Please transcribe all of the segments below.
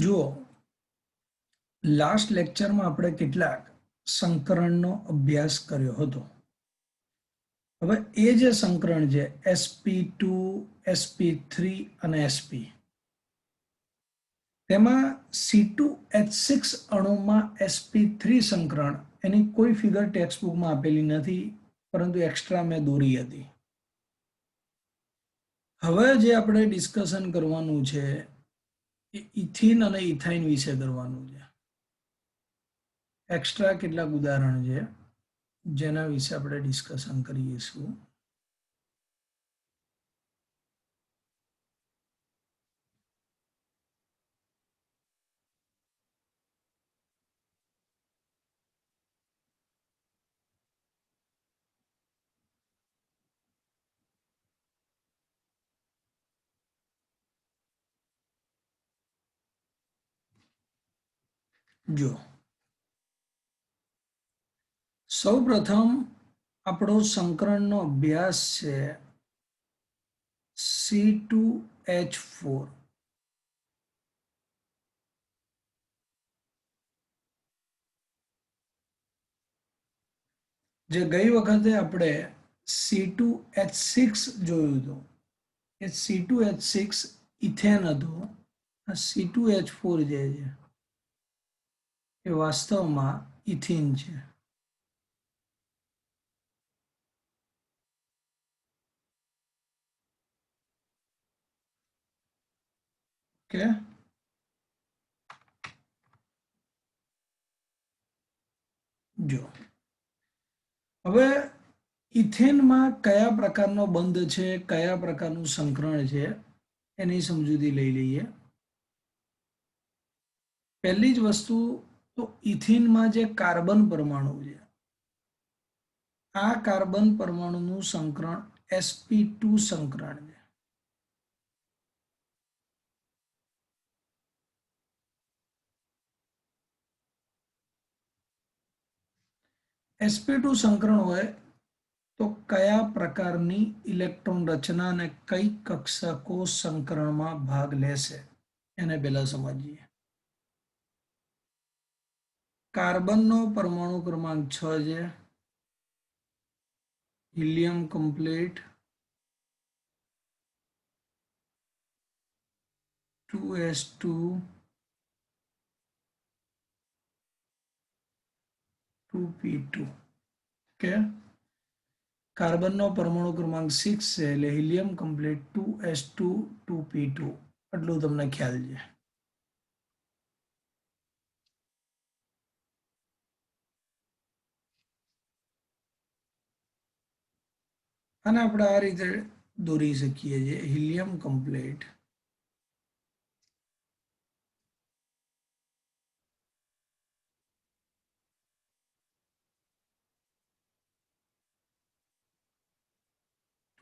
જુઓ, લાસ્ટ લેક્ચરમાં આપણે કેટલાક સંકરણનો અભ્યાસ કર્યો હતો. હવે એ જે સંકરણ છે sp2, sp3 અને sp, તેમાં C2H6 અણુમાં sp3 સંકરણ એની કોઈ ફિગર ટેક્સ્ટબુકમાં આપેલી નથી, પરંતુ એક્સ્ટ્રા મેં દોરી હતી. હવે જે આપણે ડિસ્કશન કરવાનું છે એ ઇથિન અને ઇથાઇન વિશે કરવાનું છે. એક્સ્ટ્રા કેટલાક ઉદાહરણ છે જેના વિશે આપણે ડિસ્કશન કરીશું. જો સૌ પ્રથમ આપણો સંકરણનો અભ્યાસ છે C2H4. જે ગઈ વખતે આપણે C2H6 જોયું હતું એ C2H6 ઇથેન હતું. આ C2H4 જે છે એ વાસ્તવમાં ઇથિન છે. ઓકે, જો હવે ઇથેનમાં કયા પ્રકારનો બંધ છે, કયા પ્રકારનું સંકરણ છે એની સમજૂતી લઈ લઈએ. પહેલી જ વસ્તુ તો ઇથિનમાં જે કાર્બન પરમાણુ છે, આ કાર્બન પરમાણુનું સંકરણ sp2 સંકરણ છે. sp2 સંકરણ હોય તો કયા પ્રકારની ઇલેક્ટ્રોન રચના અને કઈ કક્ષકો સંકરણમાં ભાગ લેશે એને પહેલા સમજીએ. કાર્બનનો પરમાણુ ક્રમાંક 6 છે, helium complete 2s2 2p2. Okay, કાર્બનનો પરમાણુ ક્રમાંક 6 છે એટલે હિલિયમ કમ્પ્લીટ 2s2 2p2. આટલું તમને ખ્યાલ છે. અને આપણે આ રીતે દોરી શકીએ છીએ હિલિયમ કમ્પ્લીટ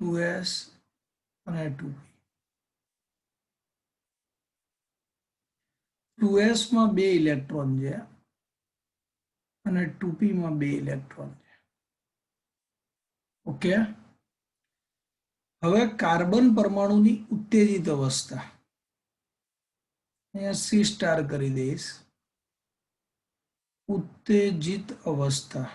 2s અને 2p. 2s માં 2 ઇલેક્ટ્રોન છે અને 2p માં 2 ઇલેક્ટ્રોન છે. ઓકે, હવે કાર્બન પરમાણુની ઉત્તેજિત અવસ્થા અહીંયા C સ્ટાર કરી દઈશ. ઉત્તેજિત અવસ્થા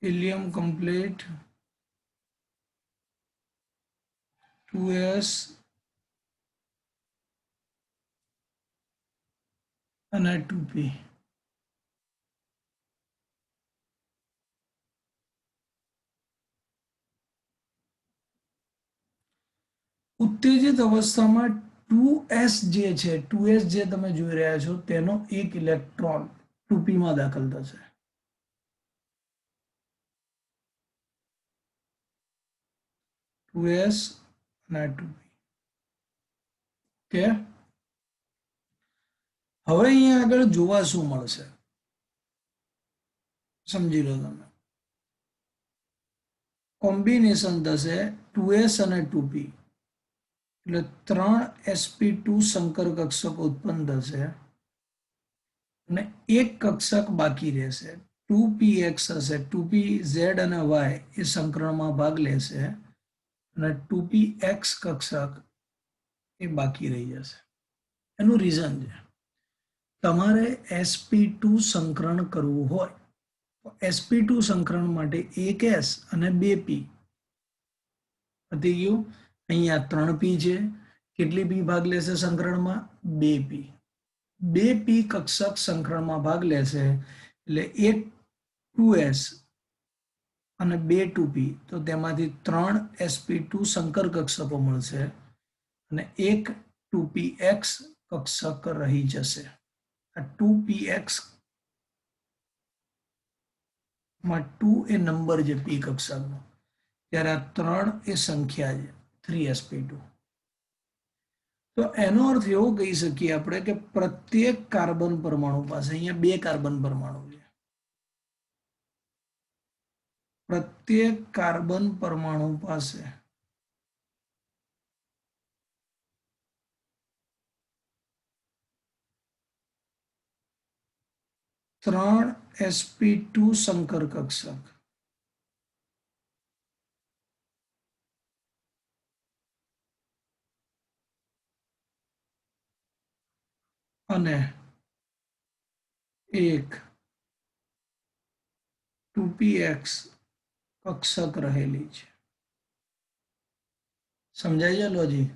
હિલિયમ કમ્પ્લીટ 2s અને 2p. ઉત્તેજિત અવસ્થામાં 2s જે છે, 2s જે તમે જોઈ રહ્યા છો તેનો એક ઇલેક્ટ્રોન 2p માં દાખલ થશે. s અને 2p. ઓકે, હવે અહીંયા આગળ જોવા શું મળશે સમજી લો તમે. કોમ્બિનેશન થશે 2s અને 2p એટલે 3 sp2 સંકર કક્ષક ઉત્પન્ન થશે અને એક કક્ષક બાકી રહેશે 2px હશે, 2pz અને y એ સંકરણમાં ભાગ લેશે અને 2px કક્ષક એ બાકી રહી જશે. એનું રીઝન છે, તમારે sp2 સંકરણ કરવું હોય તો sp2 સંકરણ માટે એક s અને 2p પતી ગયું. અહીંયા 3p છે, કેટલી p ભાગ લેશે સંકરણમાં? 2p. 2p કક્ષક સંકરણમાં ભાગ લેશે એટલે એક 2s અને 2 2p, તો તેમાંથી 3 sp2 સંકર કક્ષકો મળશે અને એક 2px કક્ષક રહી જશે. આ 2px માં 2 એ નંબર છે p કક્ષકનો, ત્યારે આ 3 એ સંખ્યા છે 3sp2. તો એનો અર્થ એવો કહી શકીએ આપણે કે પ્રત્યેક કાર્બન પરમાણુ પાસે, અહીંયા 2 કાર્બન પરમાણુ છે, પ્રત્યેક કાર્બન પરમાણુ પાસે 3 sp2 સંકર કક્ષક અને એક 2px કક્ષક રહેલી છે. સમજાય છે લોજી?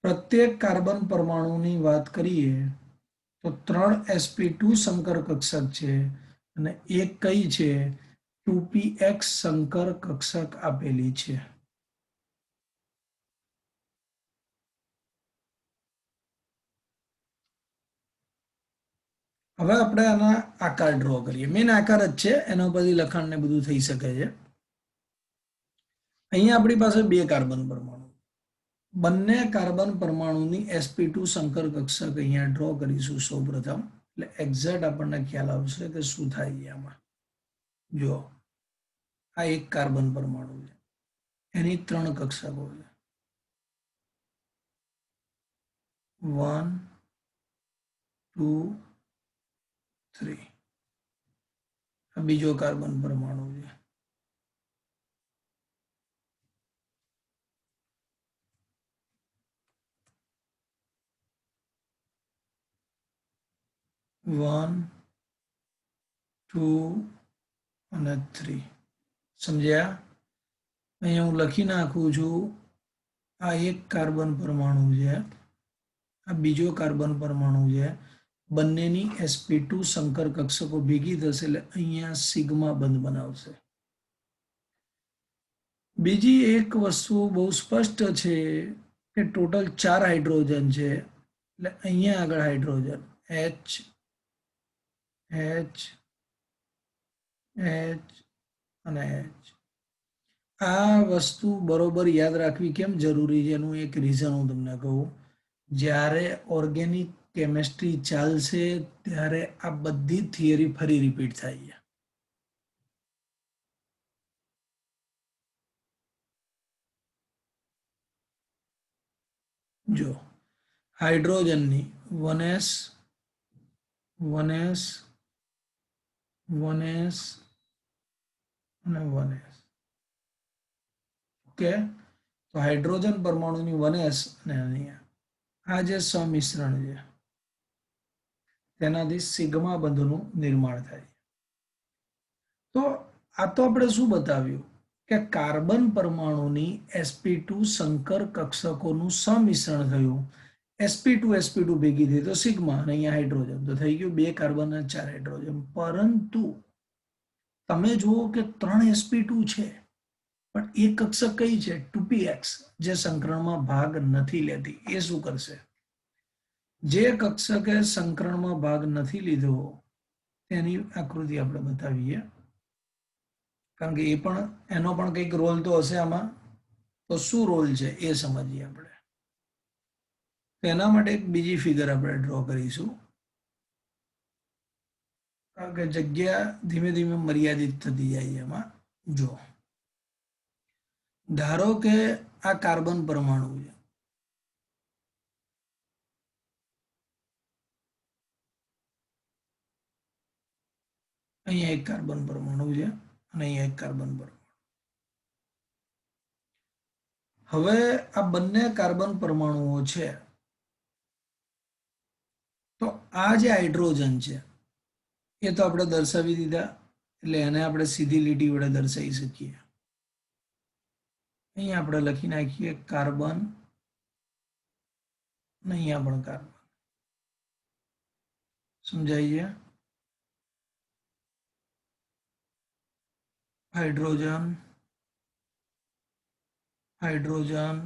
પ્રત્યેક કાર્બન પરમાણુની વાત કરીએ તો 3 sp2 સંકર કક્ષક છે અને એક કઈ છે? 2px સંકર કક્ષક આપેલી છે. હવે આપણે આના આકાર ડ્રો કરીએ. મેન આકાર જ છે, એના પરથી લખાણ ને બધું થઈ શકે છે. અહીંયા આપણી પાસે 2 કાર્બન પરમાણુ, બંને કાર્બન પરમાણુની sp2 સંકર કક્ષક અહીંયા ડ્રો કરીશું સૌપ્રથમ, એટલે એક્ઝેક્ટ આપણને ખ્યાલ આવશે કે શું થાય છે આમાં. જો આ એક કાર્બન પરમાણુ છે, એની 3 કક્ષકો છે, 1 2 3. આ બીજો કાર્બન પરમાણુ છે, 1 2 અને 3. સમજ્યા? અહીંયા હું લખી નાખું છું, આ એક કાર્બન પરમાણુ છે, આ બીજો કાર્બન પરમાણુ છે, બંનેની sp2 સંકર કક્ષકો ભેગી થશે એટલે અહીંયા સિગ્મા બંધ બનાવશે. બીજી એક વસ્તુ બહુ સ્પષ્ટ છે કે ટોટલ 4 હાઇડ્રોજન છે, એટલે અહીંયા આગળ હાઇડ્રોજન H H H અને H. આ વસ્તુ બરોબર યાદ રાખવી કેમ જરૂરી છે એનું એક રીઝન હું તમને કહું. જ્યારે ઓર્ગેનિક કેમિસ્ટ્રી ચાલશે ત્યારે આ બધી થિયરી ફરી રિપીટ થાય છે. જો હાઇડ્રોજનની 1s 1s 1s અને 1s. ઓકે, તો હાઇડ્રોજન પરમાણુની 1s અને અહીંયા આ જે સમિશ્રણ છે તેનાથી સિગ્મા બંધનું નિર્માણ થાય. તો આ તો આપણે શું બતાવ્યું કે કાર્બન પરમાણુની sp2 સંકર કક્ષકોનું સમિશ્રણ થયું, sp2 ભેગી થઈ તો સિગ્મા અને અહીંયા હાઇડ્રોજન, તો થઈ ગયું 2 કાર્બન અને 4 હાઇડ્રોજન. પરંતુ તમે જુઓ કે 3 sp2 છે પણ એક કક્ષક કઈ છે? 2px, જે સંકરણમાં ભાગ નથી લેતી. એ શું કરશે? જે કક્ષકે સંકરણમાં ભાગ નથી લીધો તેની આકૃતિ આપણે બતાવીએ, કારણ કે એનો પણ કંઈક રોલ તો હશે આમાં. તો શું રોલ છે એ સમજીએ આપણે. તેના માટે એક બીજી ફિગર આપણે ડ્રો કરીશું, કારણ કે જગ્યા ધીમે ધીમે મર્યાદિત થતી જાય એમાં. જો ધારો કે આ કાર્બન પરમાણુ છે, અહીંયા એક કાર્બન પરમાણુ છે અને અહીંયા એક કાર્બન પરમાણુ. હવે આ બંને કાર્બન પરમાણુઓ છે, તો આ જે હાઇડ્રોજન છે એ તો આપણે દર્શાવી દીધા, એટલે એને આપણે સીધી લીટી વડે દર્શાવી શકીએ. અહીંયા આપણે લખી નાખીએ કાર્બન, અને અહીંયા પણ કાર્બન. સમજાય છે? હાઇડ્રોજન, હાઇડ્રોજન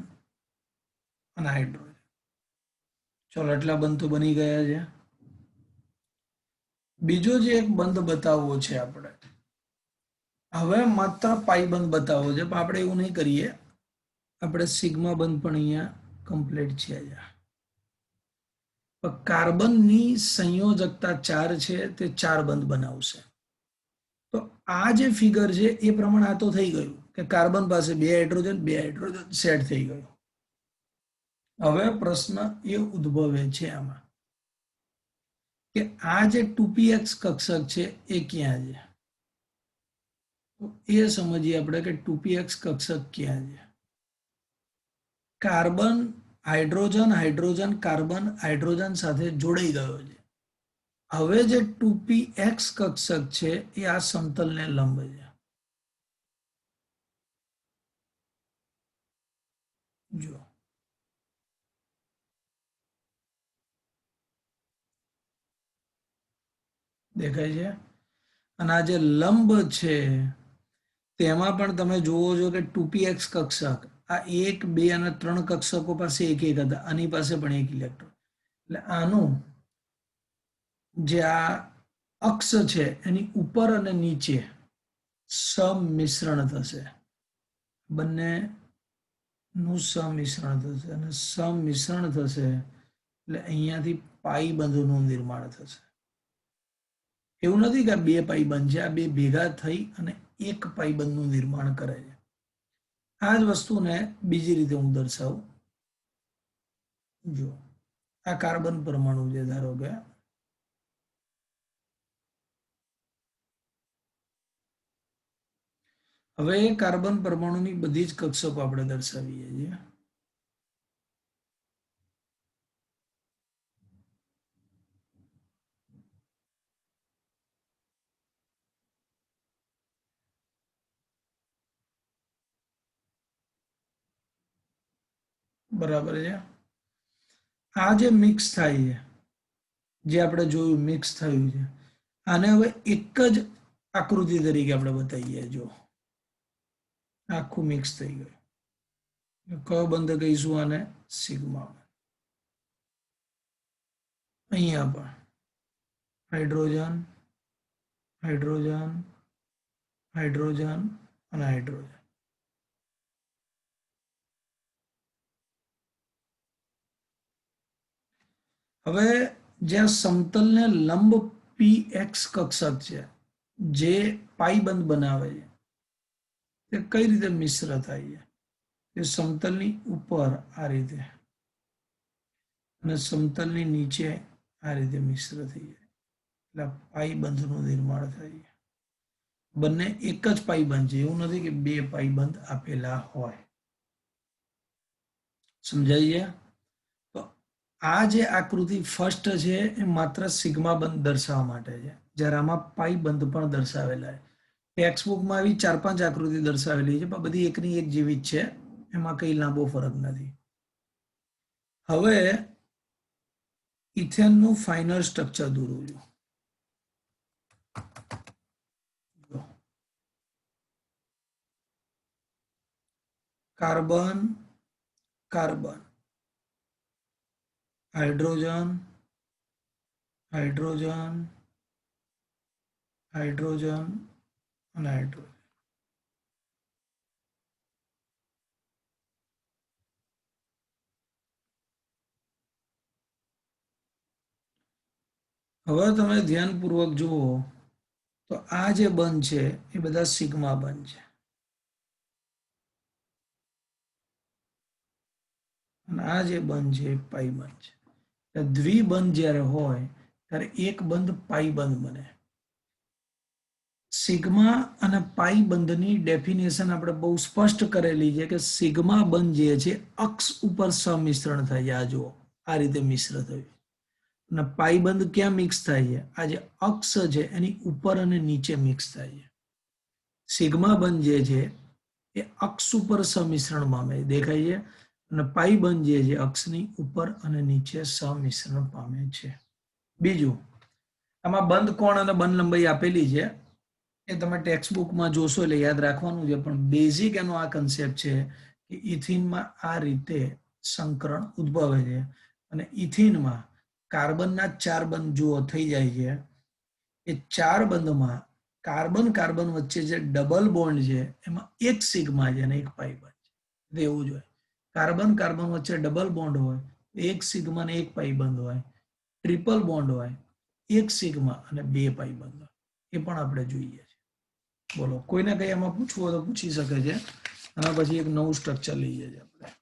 અને હાઇડ્રોજન. ચલો એટલા બંધ તો બની ગયા છે. બીજો જે એક બંધ બતાવવો છે આપણે, હવે માત્ર પાઈ બંધ બતાવવો છે, પણ આપણે એવું નહીં કરીએ, આપણે સિગ્મા બંધ પણ અહીંયા કમ્પ્લીટ છે. કાર્બનની સંયોજકતા 4 છે, તે 4 બંધ બનાવશે. તો આ જે ફિગર છે એ પ્રમાણે આ તો થઈ ગયું કે કાર્બન પાસે 2 હાઇડ્રોજન સેટ થઈ ગયું. હવે પ્રશ્ન એ ઉદ્ભવે છે આમાં કે આ જે 2px કક્ષક છે એ ક્યાં છે? તો એ સમજીએ આપણે કે 2px કક્ષક ક્યાં છે. Carbon hydrogen, hydrogen carbon hydrogen સાથે જોડાઈ ગયો છે. હવે જે 2px કક્ષક છે એ આ સમતલને લંબ છે. જો દેખાય છે? અને આ જે લંબ છે તેમાં પણ તમે જુઓ છો કે 2px કક્ષક આ 1, 2 અને 3 કક્ષકો પાસે એક હતા, આની પાસે પણ એક ઇલેક્ટ્રોન. એટલે આનું જે આ અક્ષ છે એની ઉપર અને નીચે સમિશ્રણ થશે, બંનેનું સમિશ્રણ થશે, અને સમિશ્રણ થશે એટલે અહીંયાથી પાઈ બંધનું નિર્માણ થશે. એવું નથી કે 2 પાઈ બંધ છે, આ 2 ભેગા થઈ અને એક પાઈ બંધનું નિર્માણ કરે છે. આ જ વસ્તુને બીજી રીતે હું દર્શાવું. જો આ કાર્બન પરમાણુ છે, ધારો કે હવે એ કાર્બન પરમાણુની બધી જ કક્ષકો આપણે દર્શાવીએ છીએ. બરાબર છે? આ જે મિક્સ થાય છે, જે આપણે જોયું મિક્સ થયું છે, આને હવે એક જ આકૃતિ તરીકે આપણે બતાવીએ. જો આખું મિક્સ થઈ ગયું, કયો બંધ કહીશું આને? સિગ્મા. અહીંયા પણ હાઇડ્રોજન, હાઇડ્રોજન, હાઇડ્રોજન અને હાઇડ્રોજન. હવે જ્યાં સમતલને લંબ px કક્ષક છે જે પાઈ બંધ બનાવે છે, તે કઈ રીતે મિશ્ર થાય છે? એ સમતલની ઉપર આ રીતે અને સમતલની નીચે આ રીતે મિશ્ર થઈ જાય, એટલે પાઈ બંધનું નિર્માણ થાય. બંને એક જ પાઈ બંધ છે, એવું નથી કે 2 પાઈ બંધ આપેલા હોય. સમજાય છે? તો આ જે આકૃતિ ફર્સ્ટ છે એ માત્ર સિગ્મા બંધ દર્શાવવા માટે છે, જ્યારે આમાં પાઈ બંધ પણ દર્શાવેલા છે. ટેક્સ્ટબુકમાં આવી 4-5 આકૃતિ દર્શાવેલી છે, પણ બધી એકની એક જેવી જ છે, એમાં કઈ લાંબો ફરક નથી. હવે ઇથેનનું ફાઇનલ સ્ટ્રક્ચર દોરું છું. Carbon, carbon, hydrogen, hydrogen, hydrogen અને હાઇડ્રોજન. હવે તમે ધ્યાનપૂર્વક જુઓ તો આ જે બંધ છે એ બધા સિગ્મા બંધ છે, અને આ જે બંધ છે એ પાઈ બંધ છે. દ્વિબંધ જ્યારે હોય ત્યારે એક બંધ પાઈ બંધ બને. સિગ્મા અને પાઈ બંધની ડેફિનેશન આપણે બહુ સ્પષ્ટ કરેલી છે કે સિગ્મા બંધ જે છે અક્ષ ઉપર સમિશ્રણ થાય છે. આ જુઓ આ રીતે મિશ્ર થયું અને પાઈ બંધ ક્યાં મિક્સ થાય છે? આ જે અક્ષ છે એની ઉપર અને નીચે મિક્સ થાય છે. સિગ્મા બંધ જે છે એ અક્ષ ઉપર સમિશ્રણ પામે દેખાય છે અને પાઈ બંધ જે છે અક્ષની ઉપર અને નીચે સમિશ્રણ પામે છે. બીજું, આમાં બંધ કોણ અને બંધ લંબાઈ આપેલી છે એ તમે ટેક્સ્ટ બુકમાં જોશો એટલે યાદ રાખવાનું છે, પણ બેઝિક એનો આ કન્સેપ્ટ છે કે ઇથિનમાં આ રીતે સંકરણ ઉદ્ભવે છે અને ઇથિનમાં કાર્બનના 4 બંધ જુઓ થઈ જાય છે. એ 4 બંધમાં કાર્બન કાર્બન વચ્ચે જે ડબલ બોન્ડ છે એમાં એક સિગ્મા છે અને એક પાઈ બંધ છે. એવું જ હોય. કાર્બન કાર્બન વચ્ચે ડબલ બોન્ડ હોય, એક સિગ્મા અને એક પાઈ બંધ હોય. ટ્રિપલ બોન્ડ હોય, એક સિગ્મા અને 2 પાઈ બંધ હોય. એ પણ આપણે જોઈએ છે. બોલો, કોઈને કઈ આમાં પૂછવું હોય તો પૂછી શકે છે. આના પછી એક નવું સ્ટ્રક્ચર લઈએ છીએ આપણે.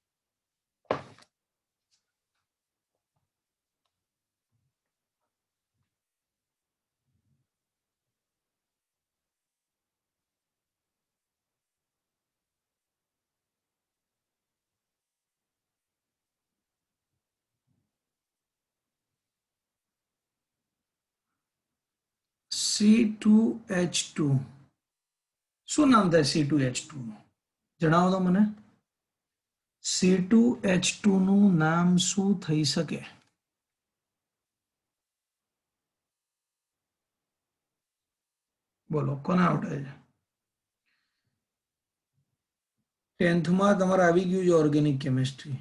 C2H2 શું નામ થાય C2H2 નું? જણાવો તો મને. C2H2 નું નામ શું થઈ શકે? બોલો, કોને આવડે છે? 10th માં તમારે આવી ગયું છે organic chemistry.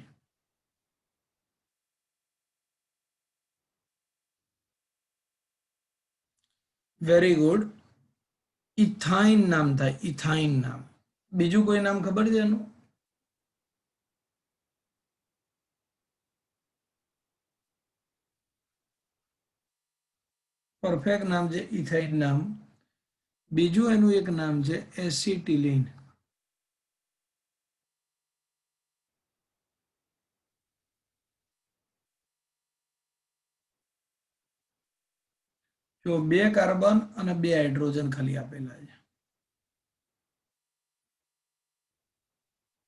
Very good. Ethyne નામ થાય, ઇથાઇન નામ. બીજું કોઈ નામ ખબર છે એનું? પરફેક્ટ નામ છે ઇથાઇન નામ. બીજું એનું એક નામ છે એસિટિલિન. જો 2 કાર્બન અને 2 હાઇડ્રોજન ખાલી આપેલા છે.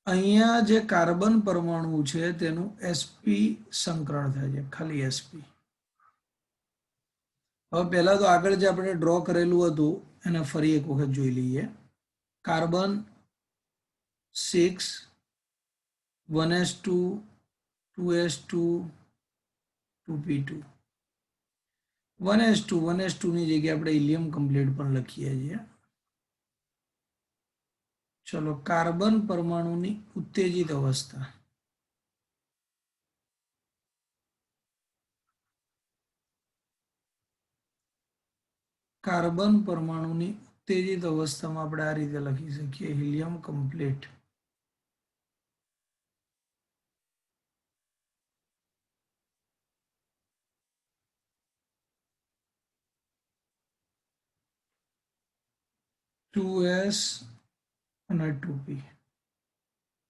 અહીંયા જે કાર્બન પરમાણુ છે તેનું sp સંકરણ થાય છે, ખાલી sp. હવે પહેલા તો આગળ જે આપણે ડ્રો કરેલું હતું એને ફરી એક વખત જોઈ લઈએ. Carbon 6 1s2 2s2 2p2 1s2 ની જગ્યાએ આપણે હિલિયમ કમ્પ્લીટ પણ લખીએ છીએ. ચલો, કાર્બન પરમાણુની ઉત્તેજિત અવસ્થા. કાર્બન પરમાણુની ઉત્તેજિત અવસ્થામાં આપણે આ રીતે લખી શકીએ, હિલિયમ કમ્પ્લીટ. ટુ એસ અને 2p.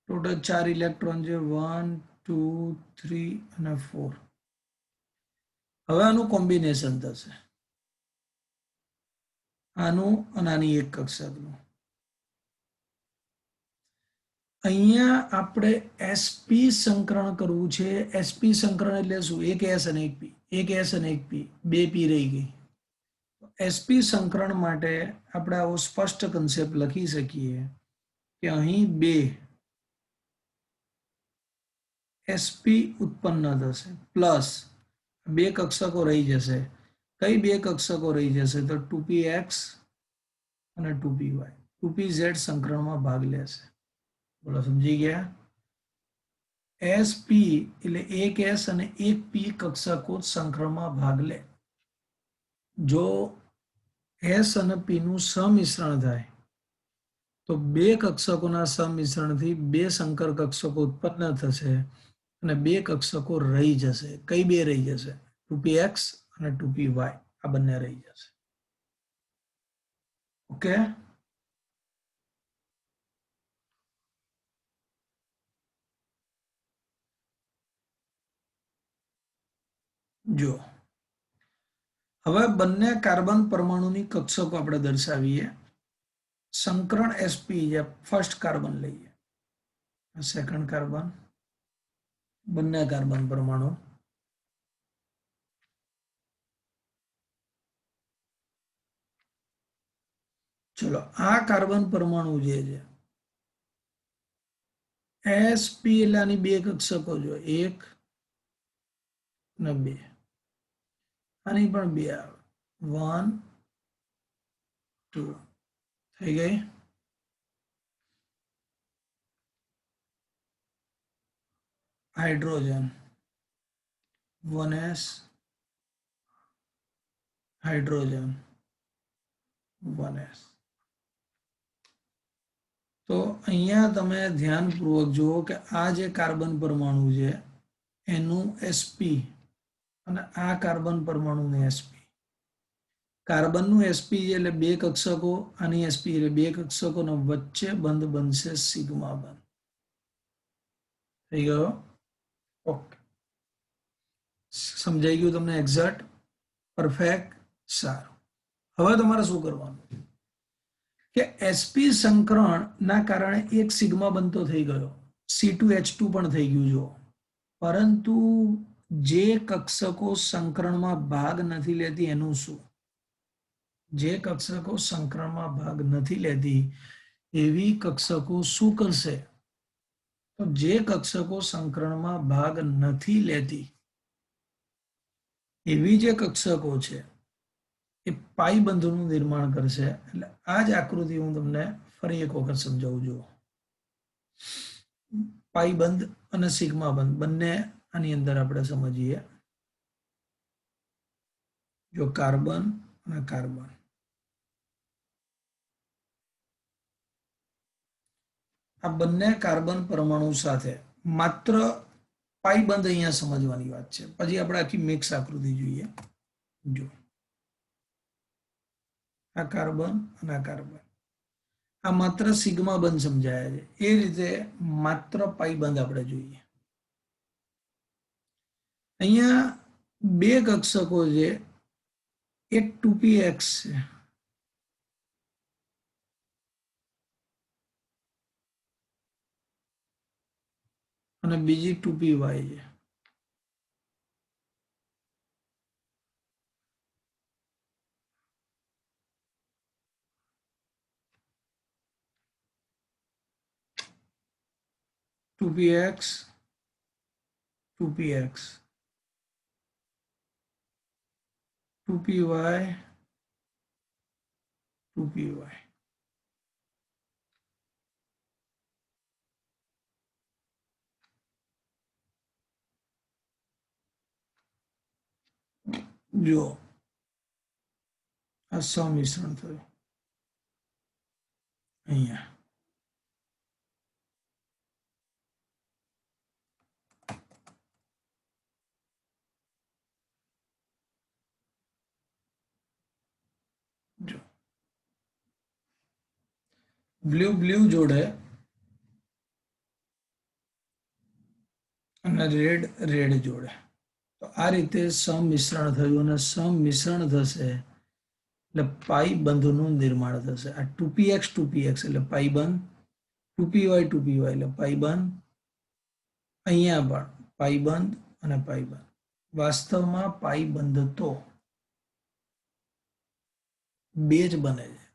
ટોટલ 4 ઇલેક્ટ્રોન છે, 1 2 3 અને 4. હવે આનું કોમ્બિનેશન થશે, આનું અને આની એક કક્ષકનું. અહીંયા આપણે sp સંકરણ કરવું છે. sp સંકરણ એટલે શું? એક s અને એક p, એક s અને એક p, 2 p રહી ગઈ. sp સંકરણ માટે આપણે આવો સ્પષ્ટ કન્સેપ્ટ લખી શકીએ કે અહીં 2 sp ઉત્પન્ન થશે પ્લસ 2 કક્ષકો રહી જશે. કઈ 2 કક્ષકો રહી જશે? તો 2px અને 2py. 2pz સંકરણમાં ભાગ લેશે. બોલો, સમજી ગયા? sp એટલે એક s અને એક p કક્ષકો સંકરણમાં ભાગ લે. જો s અને p નું સમિશ્રણ થાય તો 2 કક્ષકોના સમિશ્રણથી 2 સંકર કક્ષકો ઉત્પન્ન થશે અને 2 કક્ષકો રહી જશે. કઈ 2 રહી જશે? 2px અને 2py. આ બંને રહી જશે. ઓકે. જો હવે બંને કાર્બન પરમાણુની કક્ષકો આપણે દર્શાવીએ. संकरण sp જે ફર્સ્ટ કાર્બન લઈએ સેકન્ડ કાર્બન બંને કાર્બન પરમાણુ ચલો આ કાર્બન પરમાણુ જે છે sp એટલે આની બે કક્ષકો જો એક ને બે આની પણ બે આવે 1 2 થઈ ગઈ हाइड्रोजन 1s हाइड्रोजन 1s तो अहींया तमे ध्यानपूर्वक जुओ कि आ जे कार्बन परमाणु है एनु sp અને આ કાર્બન પરમાણુને sp કાર્બનનું sp એટલે બે કક્ષકો આની sp એટલે બે કક્ષકોનો વચ્ચે બંધ બનશે સિગ્મા બંધ થઈ ગયો ઓકે સમજાઈ ગયું તમને એક્ઝેક્ટ પરફેક્ટ સારું હવે તમારે શું કરવાનું કે sp સંકરણના કારણે એક સિગ્મા બનતો થઈ ગયો C2H2 પણ થઈ ગયું જો પરંતુ જે કક્ષકો સંકરણમાં ભાગ નથી લેતી એનું શું જે કક્ષકો સંકરણમાં ભાગ નથી લેતી એવી કક્ષકો શું કરશે તો જે કક્ષકો સંકરણમાં ભાગ નથી લેતી એવી જે કક્ષકો છે એ પાઈ બંધનું નિર્માણ કરશે એટલે આ જ આકૃતિ હું તમને ફરી એક વખત સમજાવું છું પાઈ બંધ અને સિગ્મા બંધ બંને આની અંદર આપણે સમજીએ જો કાર્બન અને કાર્બન આ બંને કાર્બન પરમાણુ સાથે માત્ર પાઈ બંધ અહીંયા સમજવાની વાત છે પછી આપણે આખી મિક્સ આકૃતિ જોઈએ જો આ કાર્બન અને આ કાર્બન આ માત્ર સિગ્મા બંધ સમજાયા છે એ રીતે માત્ર પાઈ બંધ આપણે જોઈએ અહીંયા બે કક્ષકો છે એક 2px છે અને બીજી 2py છે to P x 2py 2py जो आ समिश्रण थयुं अहींया जो ब्लू ब्लू जोड़े અને રેડ રેડ જોડે તો આ રીતે સમિશ્રણ થયું અને સમિશ્રણ થશે એટલે પાઈ બંધનું નિર્માણ થશે આ 2px એટલે પાઈ બંધ 2py એટલે પાઈ બંધ અહીંયા પણ પાઈ બંધ અને પાઈ બંધ વાસ્તવમાં પાઈ બંધ તો બે જ બને છે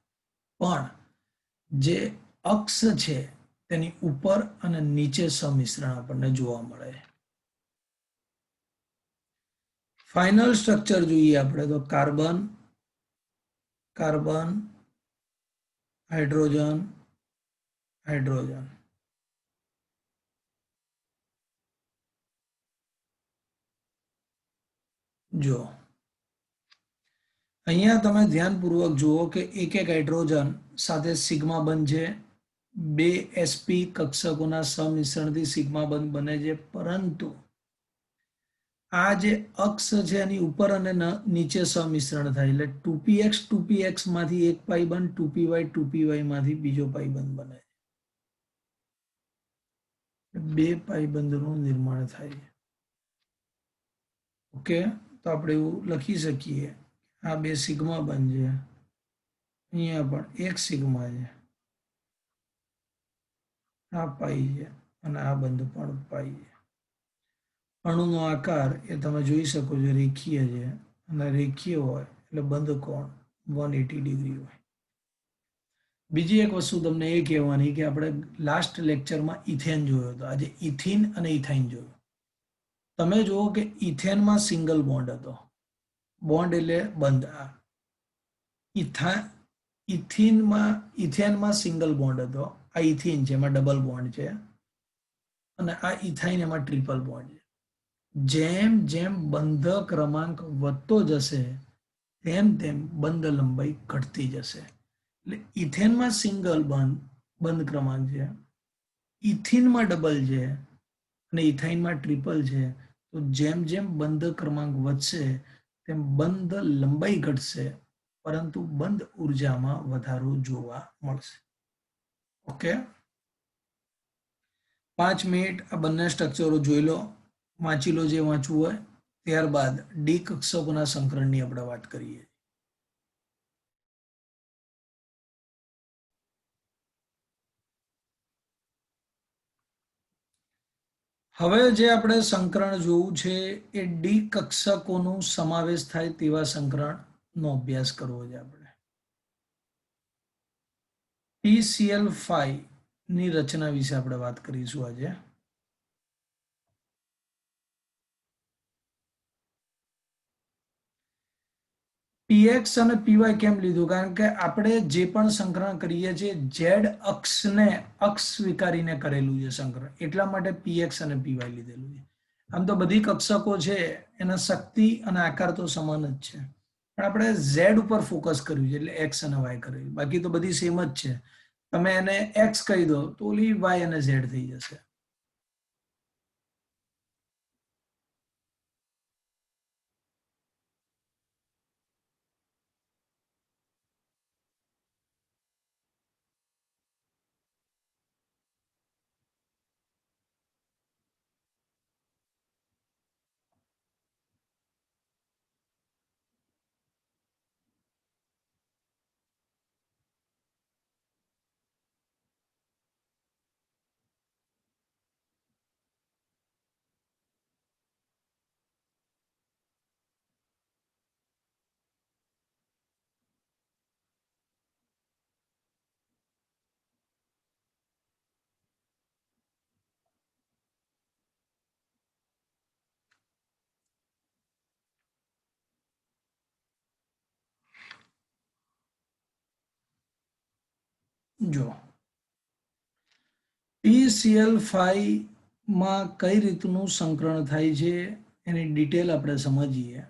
પણ જે અક્ષ છે તેની ઉપર અને નીચે સમિશ્રણ આપણને જોવા મળે ફાઇનલ સ્ટ્રક્ચર જોઈએ આપણે તો કાર્બન કાર્બન હાઇડ્રોજન હાઇડ્રોજન જો અહીંયા તમે ધ્યાનપૂર્વક જુઓ કે એક એક હાઇડ્રોજન સાથે સિગ્મા બંધ છે બે sp કક્ષકોના સમિશ્રણથી સિગ્મા બંધ બને છે પરંતુ આ જે અક્ષ છે એની ઉપર અને નીચે સમિશ્રણ થાય એટલે 2px માંથી એક પાઈ બંધ 2py માંથી બીજો પાઈ બંધ બને છે બે પાઈ બંધનું निर्माण થાય છે ઓકે તો આપણે એવું લખી શકીએ આ બે સિગ્મા બંધ છે અહીંયા પણ એક સિગ્મા છે આ પાઈ છે અને આ બંધ પણ પાઈ છે. અણુનો આકાર એ તમે જોઈ શકો છો રેખીય છે અને રેખીય હોય એટલે બંધ કોણ 180 ડિગ્રી હોય. બીજી એક વસ્તુ તમને એ કહેવાની કે આપણે લાસ્ટ લેક્ચરમાં ઇથેન જોયો હતો, આજે ઇથિન અને ઇથાઇન જોયો. તમે જુઓ કે ઇથેનમાં સિંગલ બોન્ડ હતો, બોન્ડ એટલે બંધ. આ ઇથેનમાં સિંગલ બોન્ડ હતો, આ ઇથિન છે એમાં ડબલ બોન્ડ છે, અને આ ઇથાઇન એમાં ટ્રિપલ બોન્ડ છે. જેમ જેમ બંધ ક્રમાંક વધતો જશે તેમ તેમ બંધ લંબાઈ ઘટતી જશે. એટલે ઇથેનમાં સિંગલ બંધ ક્રમાંક છે, ઇથિનમાં ડબલ છે અને ઇથાઇનમાં ટ્રિપલ છે. તો જેમ જેમ બંધ ક્રમાંક વધશે તેમ બંધ લંબાઈ ઘટશે, પરંતુ બંધ ઉર્જામાં વધારો જોવા મળશે. ઓકે, 5 મિનિટ આ બંને સ્ટ્રક્ચરો જોઈ લો, વાંચી લો જે વાંચવું હોય. ત્યારબાદ ડી કક્ષકોના સંકરણની આપણે વાત કરીએ. હવે જે આપણે સંકરણ જોવું છે એ ડી કક્ષકોનું સમાવેશ થાય તેવા સંકરણનો અભ્યાસ કરવો છે આપણે. PCl5 ની રચના વિશે આપણે વાત કરીશું આજે. પીએક્સ અને પીવાય કેમ લીધું? કારણ કે આપણે જે પણ સંકરણ કરીએ છીએ ઝેડ અક્ષને અક્ષ સ્વીકારીને કરેલું છે સંકરણ, એટલા માટે પીએક્સ અને પીવાય લીધેલું છે. આમ તો બધી કક્ષકો છે એના શક્તિ અને આકાર તો સમાન જ છે, પણ આપણે ઝેડ ઉપર ફોકસ કર્યું છે એટલે એક્સ અને વાય કર્યું. બાકી તો બધી સેમ જ છે. તમે એને એક્સ કહી દો તો ઓલી વાય અને ઝેડ થઈ જશે. જો PCl5 માં કઈ રીતનું સંકરણ થાય છે એની ડિટેલ આપણે સમજીએ.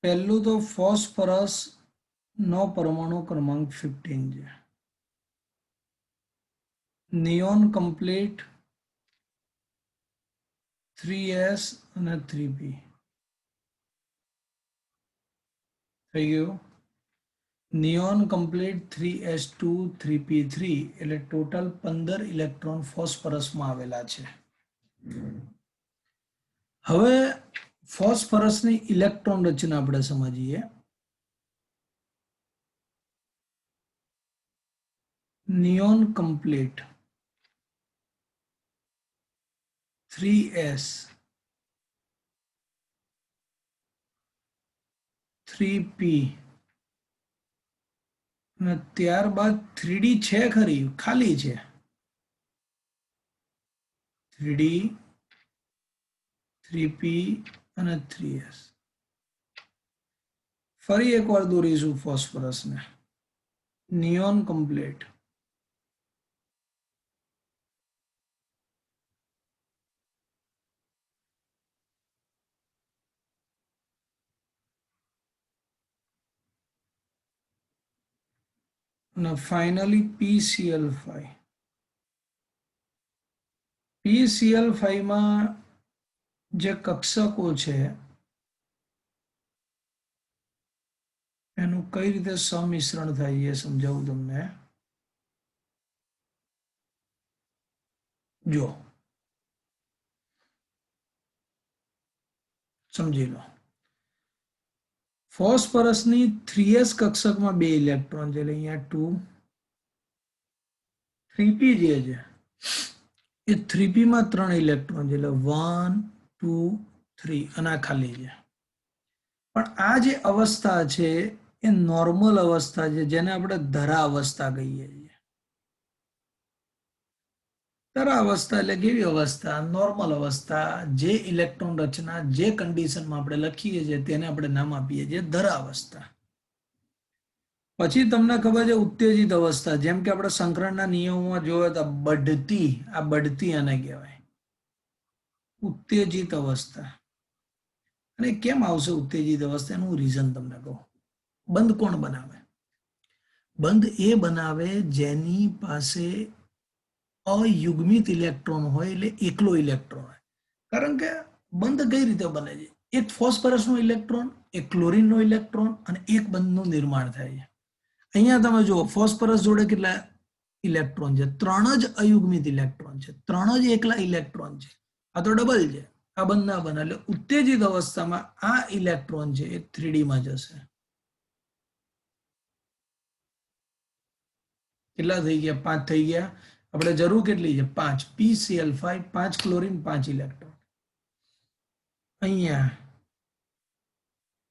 પહેલું તો ફોસ્ફરસ નો પરમાણુ ક્રમાંક 15 છે. નિયોન કમ્પ્લીટ 3s અને 3p થઈ ગયું. નિયોન કમ્પ્લીટ 3s2 3p3 એટલે ટોટલ 15 ઇલેક્ટ્રોન ફોસ્ફરસમાં આવેલા છે. હવે ફોસ્ફરસની ઇલેક્ટ્રોન રચના આપણે સમજીએ. નિયોન કમ્પ્લીટ 3s 3p અને ત્યારબાદ 3d છે ખરી, ખાલી છે 3d 3p અને 3s. ફરી એકવાર દોરીશું ફોસ્ફરસને. નિયોન કમ્પ્લીટ અને ફાઇનલી PCl5. PCl5 માં જે કક્ષકો છે એનું કઈ રીતે સંમિશ્રણ થાય એ સમજાવું તમને. જો સમજી લો, ફોસ્ફરસની 3s કક્ષકમાં 2 ઇલેક્ટ્રોન છે એટલે અહીંયા 2 3p જે છે એ 3p માં 3 ઇલેક્ટ્રોન છે, એટલે 1 2 3 અને આ ખાલી છે. પણ આ જે અવસ્થા છે એ નોર્મલ અવસ્થા છે, જેને આપણે ધરા અવસ્થા કહીએ છીએ. ધરા અવસ્થા એટલે કેવી અવસ્થા? નોર્મલ અવસ્થા. જે ઇલેક્ટ્રોન રચના જે કન્ડિશનમાં આપણે લખીએ છીએ તેને આપણે નામ આપીએ છીએ ધરા અવસ્થા. પછી તમને ખબર છે ઉત્તેજિત અવસ્થા, જેમ કે આપણે સંકરણના નિયમોમાં જોયો તો બઢતી, આ બઢતી આને કહેવાય ઉત્તેજિત અવસ્થા. અને કેમ આવશે ઉત્તેજિત અવસ્થા એનું રીઝન તમને કહું. બંધ કોણ બનાવે? બંધ એ બનાવે જેની પાસે અયુગ્મિત ઇલેક્ટ્રોન હોય, એટલે એકલો ઇલેક્ટ્રોન હોય. કારણ કે બંધ કઈ રીતે બને છે? એક ફોસ્ફરસનો ઇલેક્ટ્રોન, એક ક્લોરીનનો ઇલેક્ટ્રોન અને એક બંધનું નિર્માણ થાય છે. અહીંયા તમે જુઓ ફોસ્ફરસ જોડે કેટલા ઇલેક્ટ્રોન છે? 3 જ અયુગ્મિત ઇલેક્ટ્રોન છે, 3 જ એકલા ઇલેક્ટ્રોન છે. આ તો ડબલ છે, આ બંધ ના બને. એટલે ઉત્તેજિત અવસ્થામાં આ ઇલેક્ટ્રોન છે એ 3D માં જશે. કેટલા થઈ ગયા? 5 થઈ ગયા. આપણે જરૂર કેટલી છે? 5. PCl5, 5 chlorine, 5 electron. અહીંયા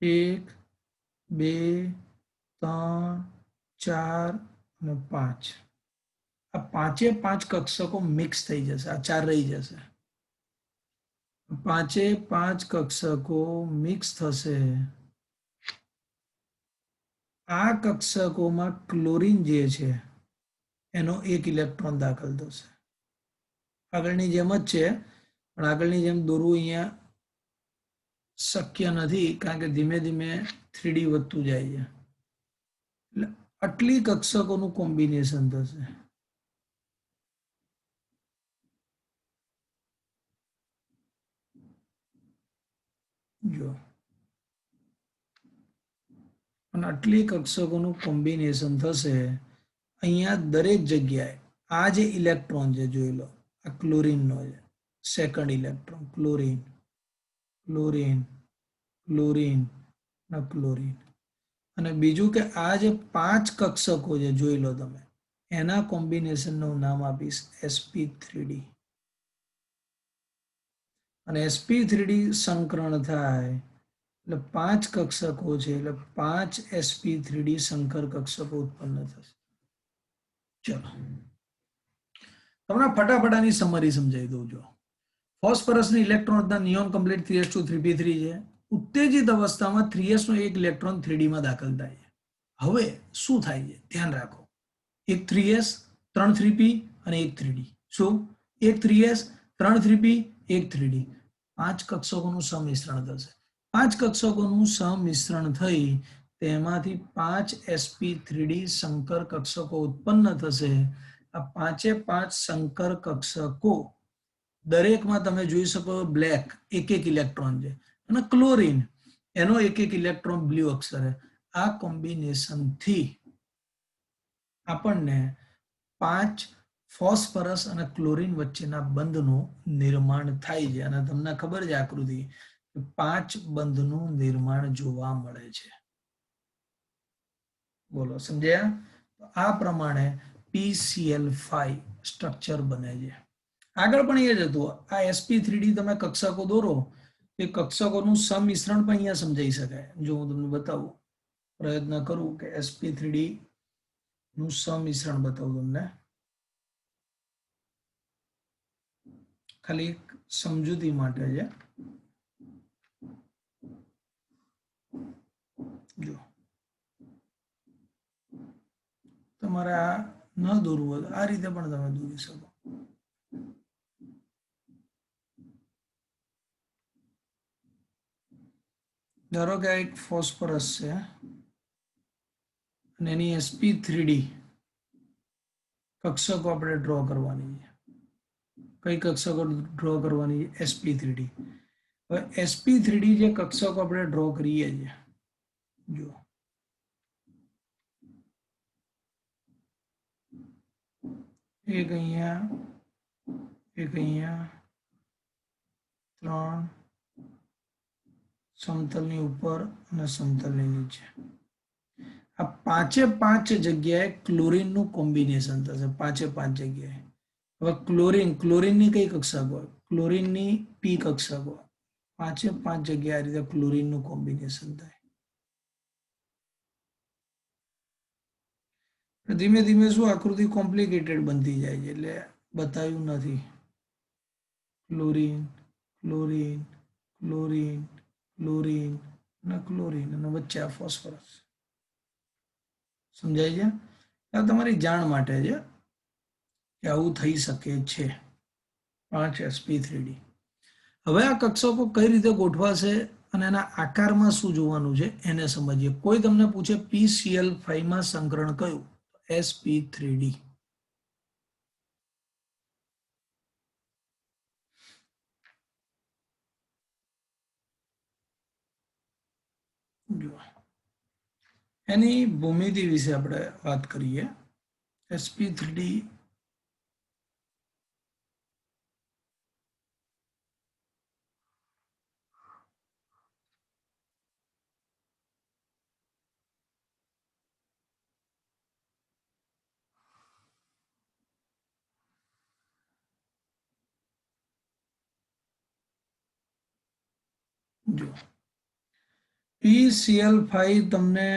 1 2 3 4 અને 5. આ 5 કક્ષકો મિક્સ થઈ જશે, આ 4 રહી જશે. 5 કક્ષકો મિક્સ થશે. આ કક્ષકોમાં ક્લોરીન જે છે એનો 1 ઇલેક્ટ્રોન દાખલ થશે. આગળની જેમ જ છે, પણ આગળની જેમ દોરવું અહીંયા શક્ય નથી, કારણ કે ધીમે ધીમે 3D વધતું જાય છે. એટલે આટલી કક્ષકોનું કોમ્બિનેશન થશે. જો અને આટલી કક્ષકોનું કોમ્બિનેશન થશે. અહીંયા દરેક જગ્યાએ આ જે ઇલેક્ટ્રોન છે જોઈ લો, આ ક્લોરીનનો છે, second electron chlorine, chlorine, chlorine અને ક્લોરીન. અને બીજું કે આ જે 5 કક્ષકો છે જોઈ લો તમે, એના કોમ્બિનેશનનું નામ આપીશ sp3d. અને sp3d સંકરણ થાય એટલે 5 કક્ષકો છે, એટલે 5 sp3d સંકર કક્ષકો ઉત્પન્ન થશે. ચલો તમને ફટાફટાની સમરી સમજાવી દઉં. જો ફોસ્ફરસની electron neon complete 3s2 3p3 છે. ઉત્તેજિત અવસ્થામાં 3s નો એક ઇલેક્ટ્રોન 3d માં દાખલ થાય છે. હવે શું થાય છે ધ્યાન રાખો. એક 3s 3 3p અને એક 3d. શું? એક 3s 3 3p એક 3d. 5 કક્ષકોનું સંમિશ્રણ થશે. 5 કક્ષકોનું સંમિશ્રણ થઈ તેમાંથી 5 sp3d સંકર કક્ષકો ઉત્પન્ન થશે. આ 5 સંકર કક્ષકો દરેકમાં તમે જોઈ શકો બ્લેક એક એક ઇલેક્ટ્રોન છે, અને ક્લોરીન એનો એક એક ઇલેક્ટ્રોન બ્લુ અક્ષરે. આ કોમ્બિનેશન થી આપણને 5 ફોસ્ફરસ અને ક્લોરીન વચ્ચેના બંધનું નિર્માણ થાય છે. અને તમને ખબર છે આકૃતિ 5 બંધનું નિર્માણ જોવા મળે છે. બોલો સમજ્યા? આ પ્રમાણે PCl5 સ્ટ્રક્ચર બને છે. આગળ પણ એ જ હતું. આ sp3d તમે કક્ષકો દોરો, એ કક્ષકોનું સંમિશ્રણ પણ અહીંયા સમજાઈ શકાય. જો હું તમને બતાવું, પ્રયત્ન કરું કે sp3d નું સંમિશ્રણ બતાવું તમને, ખાલી એક સમજૂતી માટે છે. જો તમારે આ ન દોરવું હોય આ રીતે પણ તમે દોરી શકો. ધારો કે આ એક ફોસ્ફરસ છે અને એની sp3d કક્ષકો આપણે ડ્રો કરવાની છે. કઈ કક્ષકો ડ્રો કરવાની છે? sp3d. હવે sp3d જે કક્ષકો આપણે ડ્રો કરીએ છીએ, જો એક અહીંયા, એક અહીંયા, 3 સમતલની ઉપર અને સમતલની નીચે. આ પાંચે પાંચ જગ્યાએ ક્લોરીનનું કોમ્બિનેશન થશે, પાંચે પાંચ જગ્યાએ. હવે ક્લોરીનની કઈ કક્ષા હોય? ક્લોરીનની પી કક્ષા હોય. પાંચે પાંચ જગ્યાએ આ રીતે ક્લોરીનનું કોમ્બિનેશન થાય. ધીમે ધીમે શું આકૃતિ કોમ્પ્લિકેટેડ બનતી જાય છે, એટલે બતાવ્યું નથી. ક્લોરીન, ક્લોરીન, ક્લોરીન, ક્લોરીન અને ક્લોરીન અને વચ્ચે આ ફોસ્ફરસ. સમજાય છે? આ તમારી જાણ માટે છે કે આવું થઈ શકે છે. 5sp3d. હવે આ કક્ષકો કઈ રીતે ગોઠવાશે અને એના આકારમાં શું જોવાનું છે એને સમજીએ. કોઈ તમને પૂછે PCl5 માં સંકરણ કયું? sp3d. જો એની ભૂમિતિ વિશે આપણે વાત કરીએ. sp3d જો PCl5 તમને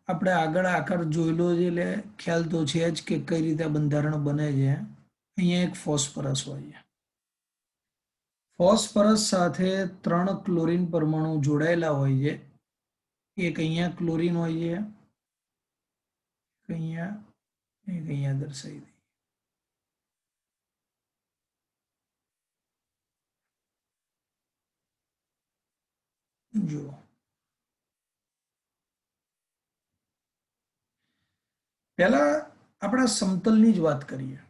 આપણે આગળ આકાર જોયેલો છે એટલે ખ્યાલ તો છે જ કે કઈ રીતે બંધારણ બને છે. અહીંયા એક ફોસ્ફરસ હોય છે. ફોસ્ફરસ સાથે 3 ક્લોરીન પરમાણુ જોડાયેલા હોય છે. એક અહીંયા ક્લોરીન હોય છે, અહીંયા દર્શાવી દઈએ. જુઓ પહેલા આપણા સમતલની જ વાત કરીએ.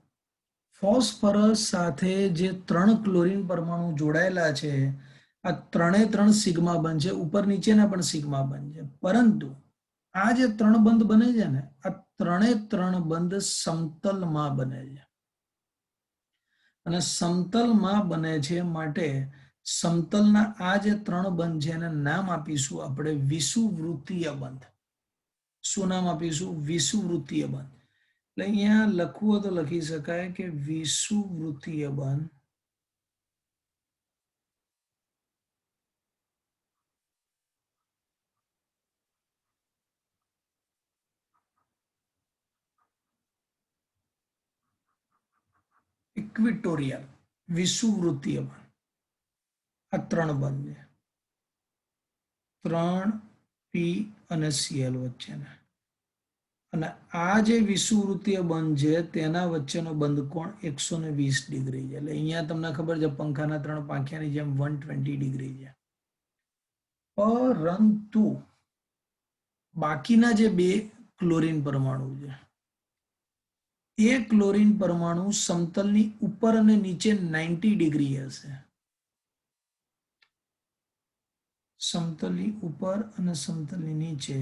ફોસ્ફરસ સાથે જે 3 ક્લોરીન પરમાણુ જોડાયેલા છે, આ 3 સિગ્મા બંધ છે. ઉપર નીચેના પણ સિગ્મા બંધ છે, પરંતુ આ જે 3 બંધ બને છે ને, આ 3 બંધ સમતલમાં બને છે. અને સમતલમાં બને છે માટે સમતલના આ જે 3 બંધ છે એને નામ આપીશું આપણે વિષુવવૃત્તીય બંધ. શું નામ આપીશું? વિષુવવૃત્તીય બંધ. એટલે અહીંયા લખવું હોય તો લખી શકાય કે વિષુવવૃત્તીય બંધ. ઇક્વિટોરિયલ વિષુવવૃત્તીય બંધ. આ 3 બંધ છે, 3p અને Cl વચ્ચેના. અને આ જે વિષુવવૃત્તીય બંધ છે તેના વચ્ચેનો બંધ કોણ 120 ડિગ્રી છે. એટલે અહીંયા તમને ખબર છે પંખાના 3 પાંખિયાની જેમ 120 ડિગ્રી છે. પરંતુ બાકીના જે 2 ક્લોરીન પરમાણુ છે, એ ક્લોરીન પરમાણુ સમતલની ઉપર અને નીચે 90 ડિગ્રી હશે. સમતલની ઉપર અને સમતલની નીચે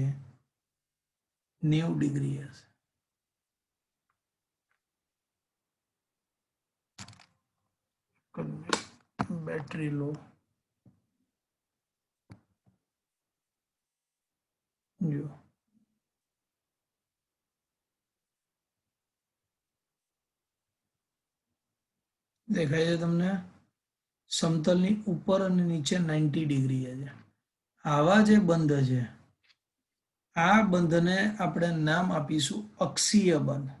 90 ડિગ્રી હશે. બેટરી લો. જો દેખાય છે તમને? સમતલની ઉપર અને નીચે 90 ડિગ્રી છે. આવા જે બંધ છે, આ બંધને આપણે નામ આપીશું અક્ષીય બંધ.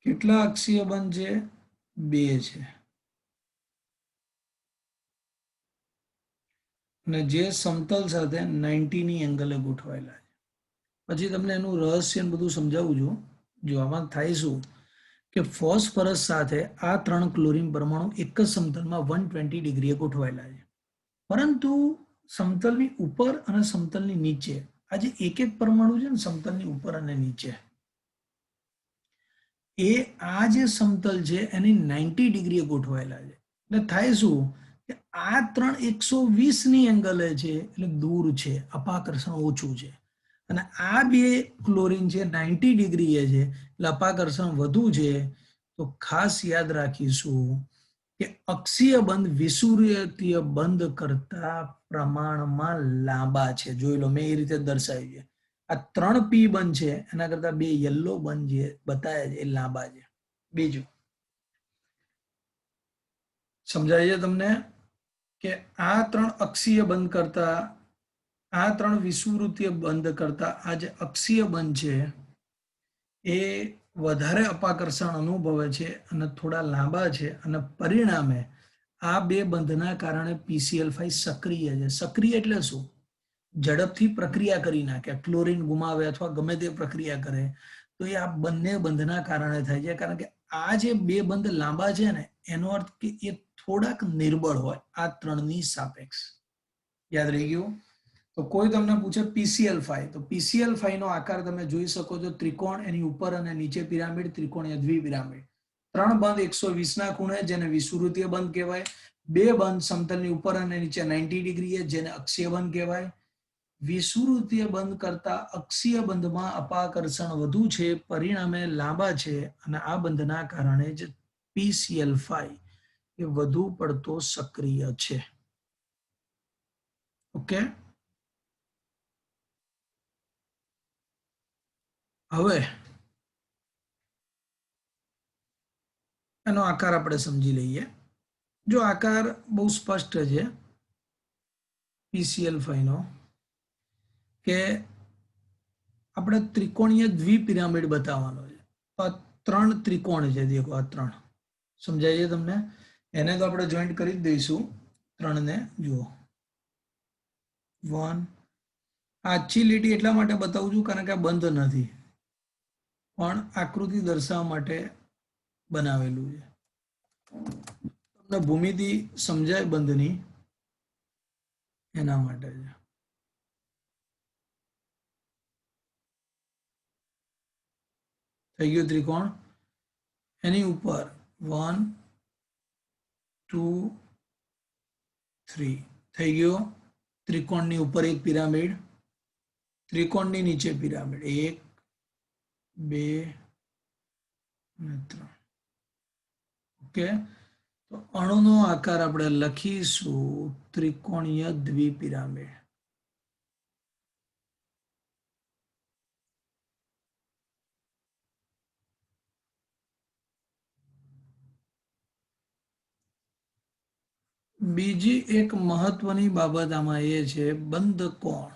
કેટલા અક્ષીય બંધ છે? 2 છે. અને જે સમતલ સાથે 90 ની એંગલે ગોઠવાયેલા છે. પછી તમને એનું રહસ્ય બધું સમજાવું છું. જો આમાં થાય શું કે ફોસ્ફરસ સાથે આ 3 ક્લોરીન પરમાણુ એક જ સમતલમાં 120 ડિગ્રીએ ગોઠવાયેલા છે. પરંતુ સમતલની ઉપર અને સમતલની નીચે આ જે એક પરમાણુ છે ને સમતલની ઉપર અને નીચે, એ આ જે સમતલ છે એની 90 ડિગ્રીએ ગોઠવાયેલા છે. એટલે થાય શું કે આ 3 120 ની એંગલે છે, એટલે દૂર છે, અપાકર્ષણ ઓછું છે. અને આ 2 ક્લોરીન છે 90 ડિગ્રીએ છે, એટલે અપાકર્ષણ વધુ છે. તો ખાસ યાદ રાખીશું કે અક્ષીય બંધ વિષુવવૃત્તીય બંધ કરતા પ્રમાણમાં લાંબા છે. જોઈ લો, મેં એ રીતે દર્શાવ્યું છે. આ 3 પી બંધ છે એના કરતા 2 યલો બંધ જે બતાવ્યા છે એ લાંબા છે. બીજું સમજાય છે તમને કે આ 3 અક્ષીય બંધ કરતા, આ 3 વિષુવવૃત્તીય બંધ કરતા આ જે અક્ષીય બંધ છે એ વધારે અપાકર્ષણ અનુભવે છે અને થોડા લાંબા છે, અને પરિણામે આ બે બંધના કારણે PCl5 સક્રિય છે. સક્રિય એટલે શું? ઝડપથી પ્રક્રિયા કરી નાખે, ક્લોરીન ગુમાવે અથવા ગમે તે પ્રક્રિયા કરે, તો એ આ બંને બંધના કારણે થાય છે. કારણ કે આ જે બે બંધ લાંબા છે ને એનો અર્થ કે એ થોડાક નિર્બળ હોય આ 3ની સાપેક્ષ. યાદ રહી ગયું? તો કોઈ તમને પૂછે PCl5, તો PCl5 નો આકાર તમે જોઈ શકો છો, ત્રિકોણ, એની ઉપર અને નીચે પિરામિડ, ત્રિકોણીય દ્વિપિરામિડ. 3 બંધ 120 ના ખૂણે જેને વિષુવવૃત્તીય બંધ કહેવાય. 2 બંધ સમતલની ઉપર અને નીચે 90 ડિગ્રીએ જેને અક્ષીય બંધ કહેવાય. વિષુવવૃત્તીય બંધ કરતા અક્ષીય બંધમાં અપાકર્ષણ વધુ છે, પરિણામે લાંબા છે, અને આ બંધના કારણે જ PCl5 એ વધુ પડતો સક્રિય છે. ઓકે, હવે એનો આકાર આપણે સમજી લઈએ. જો આકાર બહુ સ્પષ્ટ છે PCl5 નો, કે આપણે ત્રિકોણીય દ્વિપિરામિડ બતાવવાનો છે. આ 3 ત્રિકોણ છે, દેખો આ 3 સમજાય છે તમને? એને તો આપણે જોઈન્ટ કરી જ દઈશું 3 ને. જુઓ 1, આછી લીટી એટલા માટે બતાવું છું કારણ કે આ બંધ નથી, પણ આકૃતિ દર્શાવવા માટે બનાવેલું છે. તમને ભૂમિતિ સમજાય બંધની એના માટે છે. થઈ ગયું ત્રિકોણ, એની ઉપર 1 2 3 થઈ ગયો. ત્રિકોણની ઉપર એક પિરામિડ, ત્રિકોણની નીચે પિરામિડ 1 2 અને 3. ઓકે, તો અણુનો આકાર આપણે લખીશું ત્રિકોણીય દ્વિપિરામિડ. બીજી એક મહત્વની બાબત આમાં એ છે બંધ કોણ.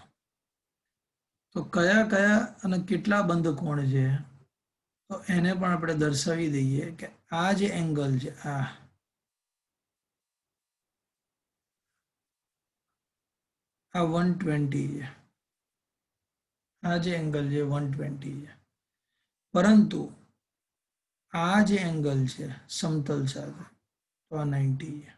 તો કયા કયા અને કેટલા બંધ કોણ છે, તો એને પણ આપણે દર્શાવી દઈએ કે આ જે એંગલ છે આ 120 છે. આ જે એંગલ છે 120 છે, પરંતુ આ જે એંગલ છે સમતલ સાથે તો આ 90 છે.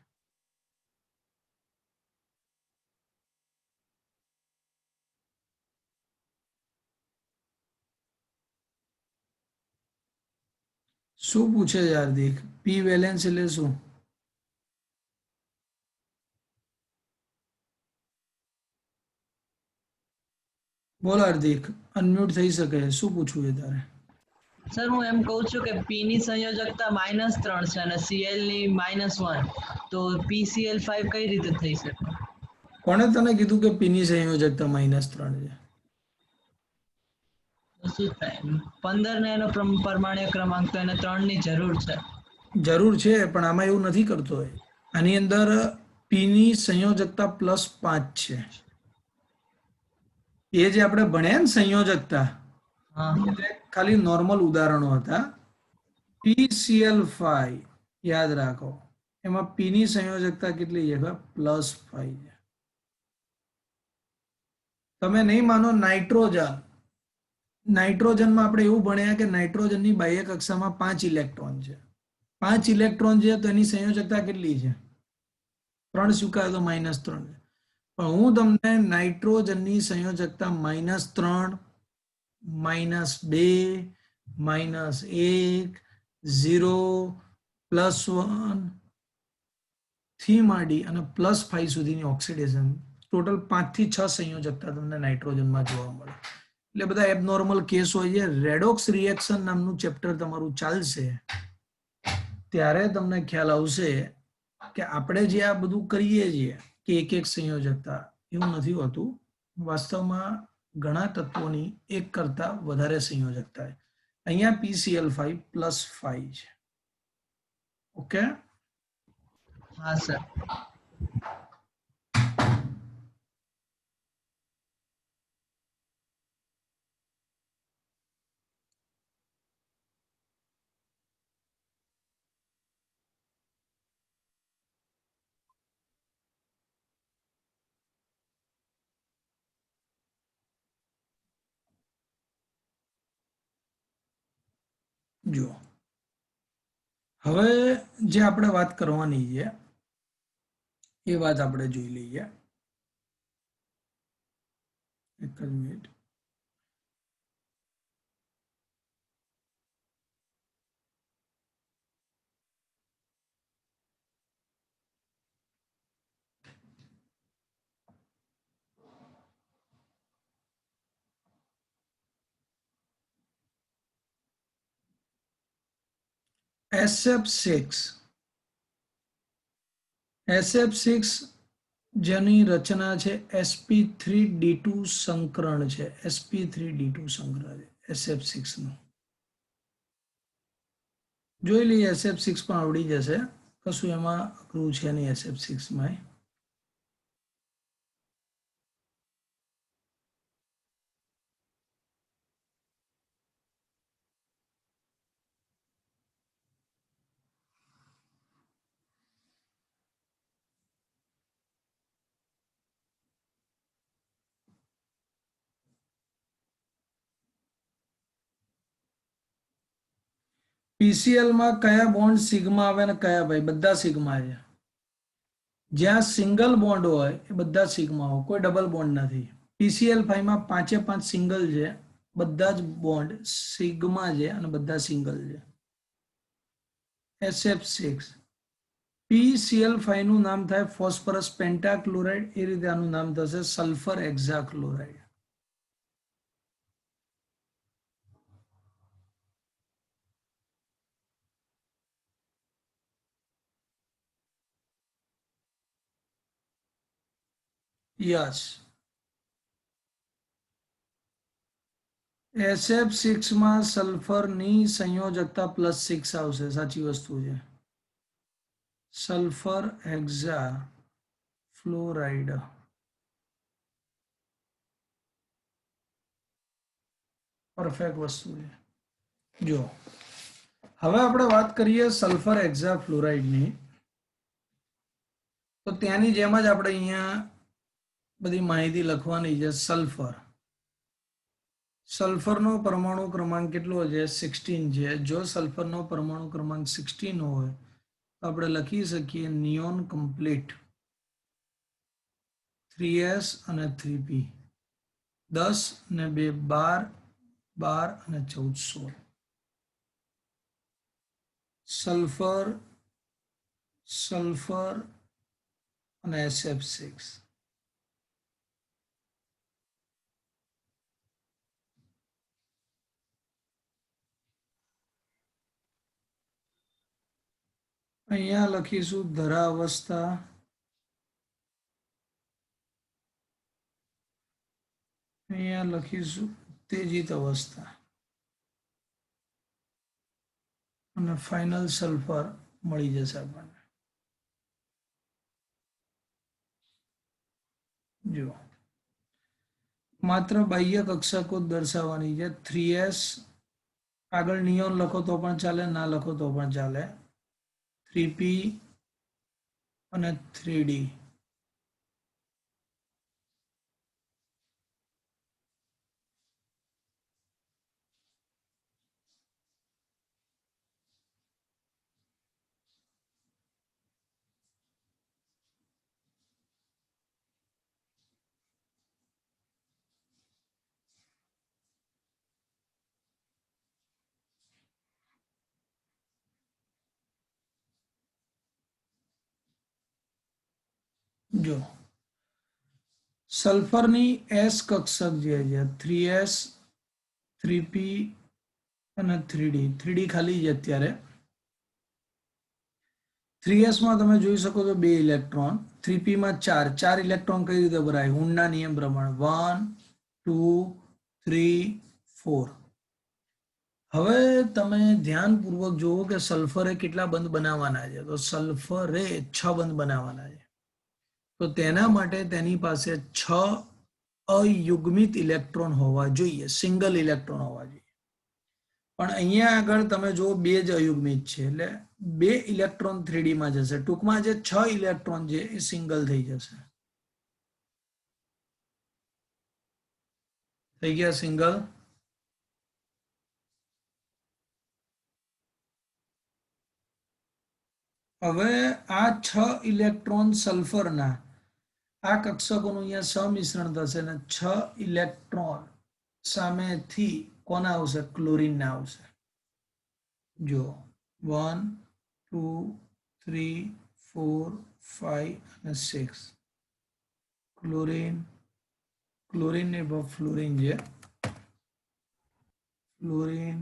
શું પૂછે છે હાર્દિક? પી વેલેન્સ એટલે શું? બોલ હાર્દિક, અનમ્યુટ થઈ શકે. શું પૂછવું છે તારે? સર હું એમ કહું છું કે P ની સંયોજકતા -3 છે અને Cl ની -1, તો PCl5 કઈ રીતે થઈ શકે? કોણે તને કીધું કે P ની સંયોજકતા -3 છે? તો શું થાય? 15 ને એનો પરમાણ્વીય ક્રમાંક, તો એને 3 ની જરૂર છે. જરૂર છે, પણ આમાં એવું નથી કરતો. આની અંદર P ની સંયોજકતા +5 છે. એ જે આપણે ભણ્યા ને સંયોજકતા, એટલે ખાલી નોર્મલ ઉદાહરણો હતા. PCl5 યાદ રાખો, એમાં P ની સંયોજકતા કેટલી છે? +5 છે. તમે નહીં માનો, નાઇટ્રોજનમાં આપણે એવું ભણ્યા કે નાઇટ્રોજનની બાહ્ય કક્ષામાં 5 ઇલેક્ટ્રોન છે. 5 ઇલેક્ટ્રોન છે તો એની સંયોજકતા કેટલી છે? 3 સ્વીકારે તો -3 છે. પણ હું તમને નાઇટ્રોજનની સંયોજકતા -3, -2, -1, 0, +1 થી માંડી અને +5 સુધીની ઓક્સિડેશન, ટોટલ 5 થી 6 સંયોજકતા તમને નાઇટ્રોજનમાં જોવા મળે. એટલે બધા એબનોર્મલ કેસ હોય છે. રેડોક્સ રિએક્શન નામનું ચેપ્ટર તમારું ચાલશે ત્યારે તમને ખ્યાલ આવશે કે આપણે જે આ બધું કરીએ છીએ કે એક એક સંયોજકતા, એવું નથી હોતું. વાસ્તવમાં ઘણા તત્વોની એક કરતા વધારે સંયોજકતા છે. અહીંયા PCl5+5 છે. ઓકે, हाँ सर. જો હવે જે આપણે વાત કરવાની છે એ વાત આપણે જોઈ લઈએ. એક જ મિનિટ. SF6 જેની રચના છે sp3d2 સંકરણ છે. sp3d2 સંકરણ છે SF6 નું. જોઈ લઈએ. SF6 પણ આવડી જશે, કશું એમાં અઘરું છે નહીં SF6 માં. PCl માં કયા બોન્ડ સિગ્મા આવે ને કયા ભાઈ? બધા સિગ્મા છે. જ્યાં સિંગલ બોન્ડ હોય એ બધા સિગ્મા હોય, કોઈ ડબલ બોન્ડ નથી. PCl5 માં 5 સિંગલ છે, બધા જ બોન્ડ સિગ્મા છે અને બધા સિંગલ છે. SF6 PCl5 નું નામ થાય ફોસ્ફરસ પેન્ટાક્લોરાઇડ, એ રીતે આનું નામ થશે સલ્ફર હેક્સાક્લોરાઇડ. યસ, SF6 માં સલ્ફરની સંયોજકતા +6 આવશે. સાચી વસ્તુ છે. Sulphur hexa fluoride. પરફેક્ટ વસ્તુ છે. જો હવે આપણે વાત કરીએ સલ્ફર હેક્ઝા ફ્લોરાઇડની, તો ત્યાંની જેમ જ આપણે અહીંયા બધી માહિતી લખવાની છે. સલ્ફરનો પરમાણુ ક્રમાંક કેટલો છે? 16 છે. જો સલ્ફરનો પરમાણુ ક્રમાંક 16 હોય તો આપણે લખી શકીએ નિયોન કમ્પ્લીટ 3s અને 3p. 10 ને 2 12, 12 અને 14 16. સલ્ફર અને SF6. અહીંયા લખીશું ધરા અવસ્થા, અહીંયા લખીશું ઉત્તેજિત અવસ્થા અને ફાઇનલ સલ્ફર મળી જશે આપણને. જો માત્ર બાહ્ય કક્ષકો દર્શાવવાની છે. 3s આગળ નિયોન લખો તો પણ ચાલે, ના લખો તો પણ ચાલે. 3p અને 3d. જો સલ્ફરની s કક્ષક જે છે 3s 3p અને 3d. 3d ખાલી છે અત્યારે. 3s માં તમે જોઈ શકો છો 2 ઇલેક્ટ્રોન, 3p માં 4 ઇલેક્ટ્રોન કઈ રીતે ભરાય હુનના નિયમ પ્રમાણે 1 2 3 4. હવે તમે ધ્યાનપૂર્વક જુઓ કે સલ્ફરે કેટલા બંધ બનાવવાના છે, તો સલ્ફરે 6 બંધ બનાવવાના છે. તો તેના માટે તેની પાસે 6 અયુગ્મિત ઇલેક્ટ્રોન હોવા જોઈએ, સિંગલ ઇલેક્ટ્રોન હોવા જોઈએ. પણ અહીંયા આગળ તમે જો 2 જ અયુગ્મિત છે, એટલે 2 ઇલેક્ટ્રોન 3D માં જશે. ટૂંકમાં જે 6 ઇલેક્ટ્રોન છે એ સિંગલ થઈ જશે. થઈ ગયા સિંગલ. હવે આ 6 ઇલેક્ટ્રોન સલ્ફરના આ કક્ષકોનું અહીંયા સમિશ્રણ થશે ને 6 ઇલેક્ટ્રોન સામેથી કોના આવશે? ક્લોરીનના આવશે. જો 1 2 3 4 5 અને 6 ક્લોરીન, ક્લોરીન ને ફ્લોરીન છે, ફ્લોરીન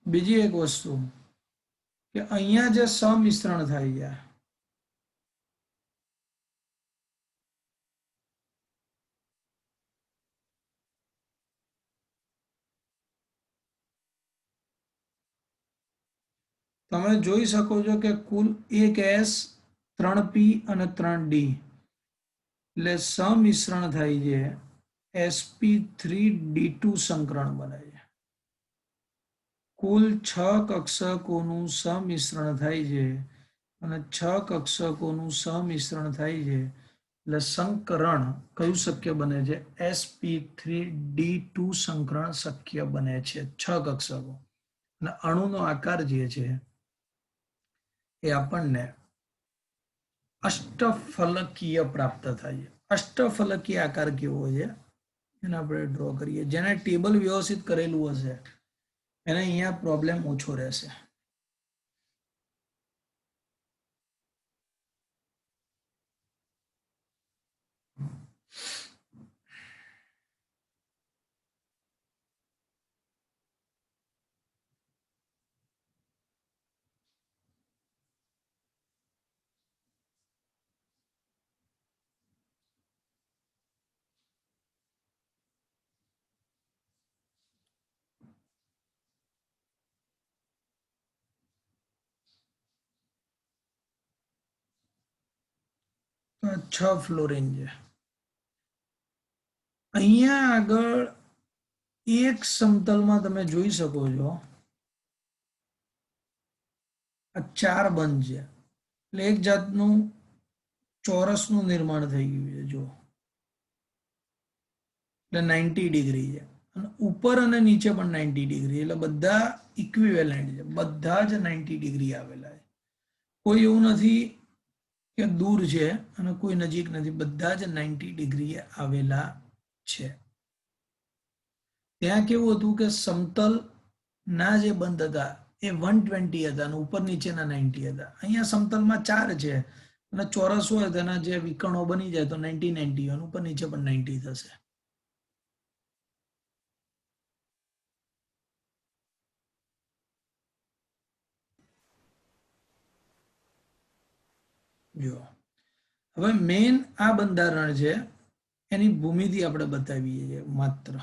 બીજી એક વસ્તુ કે અહીંયા જે સમિશ્રણ થાય છે તમે જોઈ શકો છો કે કુલ 1s 3p અને 3d એટલે સમિશ્રણ થાય છે sp3d2 સંકરણ બને છે. કુલ 6 કક્ષકોનું સમિશ્રણ થાય છે અને 6 કક્ષકોનું સમિશ્રણ થાય છે એટલે સંકરણ કયું શક્ય બને છે? sp3d2 સંકરણ શક્ય બને છે. 6 કક્ષકો અને અણુનો આકાર જે છે એ આપણને અષ્ટફલકીય પ્રાપ્ત થાય છે. અષ્ટફલકીય આકાર કેવો છે એને આપણે ડ્રો કરીએ. જેને ટેબલ વ્યવસ્થિત કરેલું હશે એને અહીંયા પ્રોબ્લેમ ઓછો રહેશે. તો 6 ફ્લોરીન છે. અહીંયા આગળ એક સમતલમાં તમે જોઈ શકો છો આ 4 બંધ છે એટલે એક જાતનું ચોરસનું નિર્માણ થઈ ગયું છે. જો એટલે 90 ડિગ્રી છે અને ઉપર અને નીચે પણ 90 ડિગ્રી, એટલે બધા ઇક્વિવેલન્ટ છે, બધા જ 90 ડિગ્રી આવેલા છે. કોઈ એવું નથી કે દૂર છે અને કોઈ નજીક નથી, બધા જ 90 ડિગ્રી આવેલા છે. ત્યાં કેવું હતું કે સમતલ ના જે બંધ હતા એ 120 હતા અને ઉપર નીચેના 90 હતા. અહીંયા સમતલમાં 4 છે અને ચોરસ હોય તેના જે વિકર્ણો બની જાય તો 90 90 અને ઉપર નીચે પણ 90 થશે. જો હવે મેન આ બંધારણ છે એની ભૂમિતિ આપણે બતાવીએ છીએ માત્ર.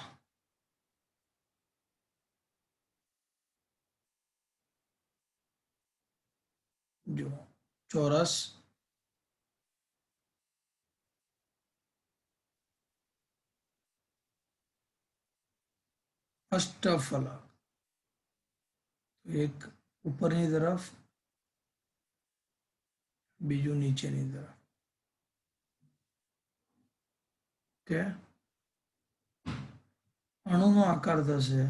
જો ચોરસ, અષ્ટફલક, એક ઉપરની તરફ બીજું નીચેની તરફ. કે અણુનો આકાર થશે